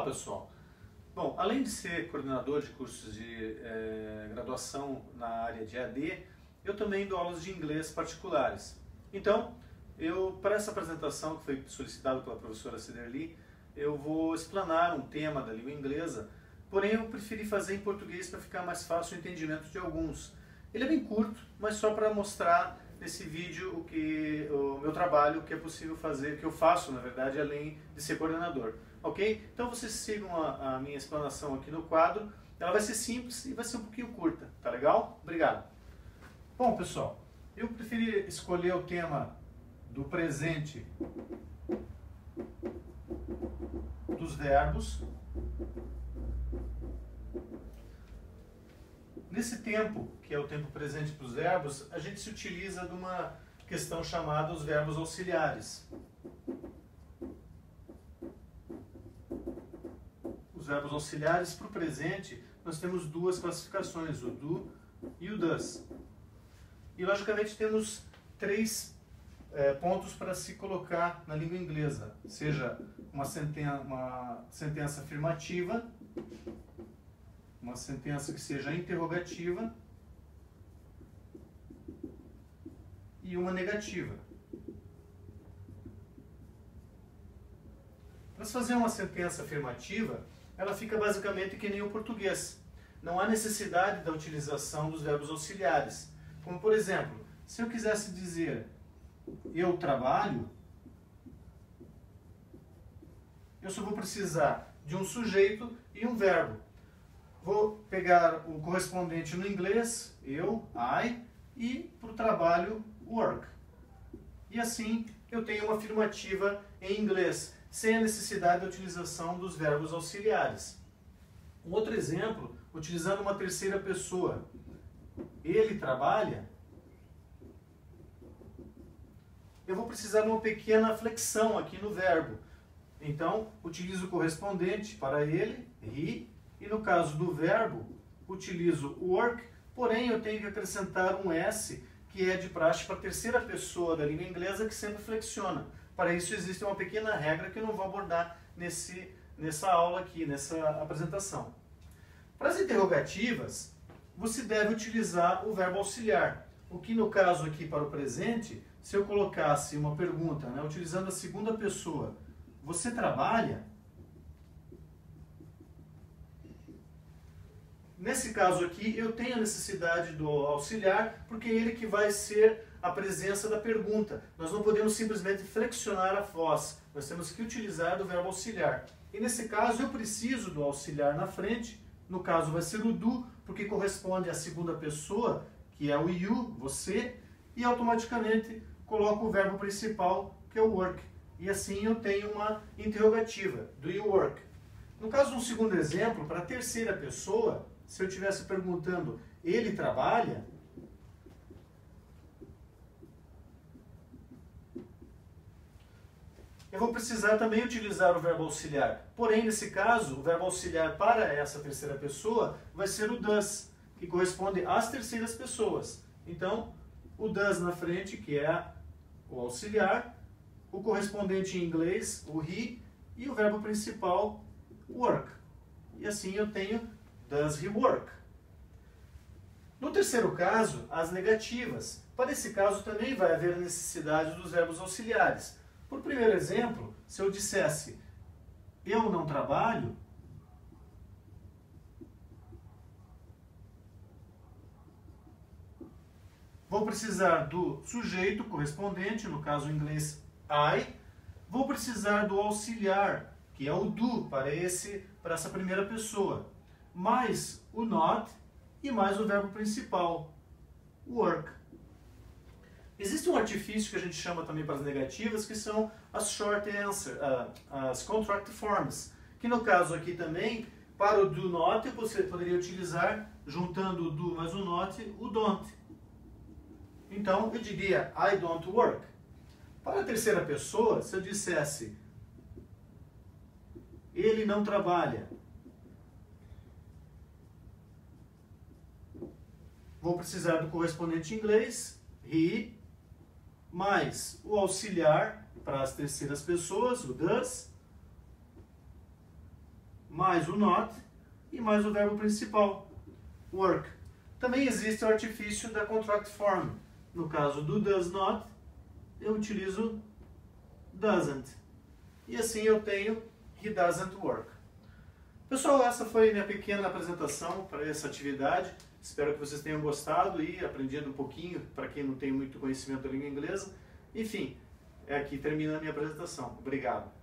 pessoal. Bom, além de ser coordenador de cursos de graduação na área de AD, eu também dou aulas de inglês particulares. Então, para essa apresentação que foi solicitada pela professora Ciderli, eu vou explanar um tema da língua inglesa, porém eu preferi fazer em português para ficar mais fácil o entendimento de alguns. Ele é bem curto, mas só para mostrar nesse vídeo o meu trabalho, o que é possível fazer, o que eu faço, na verdade, além de ser coordenador. Ok? Então vocês sigam a minha explanação aqui no quadro. Ela vai ser simples e vai ser um pouquinho curta. Tá legal? Obrigado. Bom, pessoal, eu preferi escolher o tema do presente dos verbos. Nesse tempo, que é o tempo presente para os verbos, a gente se utiliza de uma questão chamada os verbos auxiliares. Os verbos auxiliares para o presente, nós temos duas classificações, o do e o das. E, logicamente, temos três pontos para se colocar na língua inglesa, seja uma sentença afirmativa, uma sentença que seja interrogativa e uma negativa. Para se fazer uma sentença afirmativa, ela fica basicamente que nem o português. Não há necessidade da utilização dos verbos auxiliares. Como, por exemplo, se eu quisesse dizer eu trabalho, eu só vou precisar de um sujeito e um verbo. Vou pegar o correspondente no inglês, eu, I, e para o trabalho, work. E assim eu tenho uma afirmativa em inglês, sem a necessidade da utilização dos verbos auxiliares. Um outro exemplo, utilizando uma terceira pessoa. Ele trabalha. Eu vou precisar de uma pequena flexão aqui no verbo. Então, utilizo o correspondente para ele, he, e no caso do verbo, utilizo work, porém eu tenho que acrescentar um S, que é de praxe para a terceira pessoa da língua inglesa, que sempre flexiona. Para isso existe uma pequena regra que eu não vou abordar nessa aula aqui, nessa apresentação. Para as interrogativas, você deve utilizar o verbo auxiliar. O que no caso aqui para o presente, se eu colocasse uma pergunta, utilizando a segunda pessoa, você trabalha? Nesse caso aqui, eu tenho a necessidade do auxiliar, porque é ele que vai ser a presença da pergunta. Nós não podemos simplesmente flexionar a voz, nós temos que utilizar do verbo auxiliar. E nesse caso, eu preciso do auxiliar na frente, no caso vai ser o do, porque corresponde à segunda pessoa, que é o you, você, e automaticamente coloco o verbo principal, que é o work. E assim eu tenho uma interrogativa, do you work? No caso de um segundo exemplo, para a terceira pessoa, se eu estivesse perguntando, ele trabalha? Eu vou precisar também utilizar o verbo auxiliar. Porém, nesse caso, o verbo auxiliar para essa terceira pessoa vai ser o does, que corresponde às terceiras pessoas. Então, o does na frente, que é o auxiliar, o correspondente em inglês, o he, e o verbo principal, work. E assim eu tenho does he work? No terceiro caso, as negativas. Para esse caso também vai haver a necessidade dos verbos auxiliares. Por primeiro exemplo, se eu dissesse eu não trabalho, vou precisar do sujeito correspondente, no caso em inglês I, vou precisar do auxiliar, que é o do, para essa primeira pessoa, mais o not e mais o verbo principal, work. Existe um artifício que a gente chama também para as negativas, que são as short answer, as contract forms, que no caso aqui também, para o do not, você poderia utilizar, juntando o do mais o not, o don't. Então, eu diria I don't work. Para a terceira pessoa, se eu dissesse ele não trabalha, vou precisar do correspondente em inglês, he, mais o auxiliar para as terceiras pessoas, o does, mais o not e mais o verbo principal, work. Também existe o artifício da contract form. No caso do does not, eu utilizo doesn't. E assim eu tenho he doesn't work. Pessoal, essa foi minha pequena apresentação para essa atividade. Espero que vocês tenham gostado e aprendido um pouquinho, para quem não tem muito conhecimento da língua inglesa. Enfim, aqui termina a minha apresentação. Obrigado.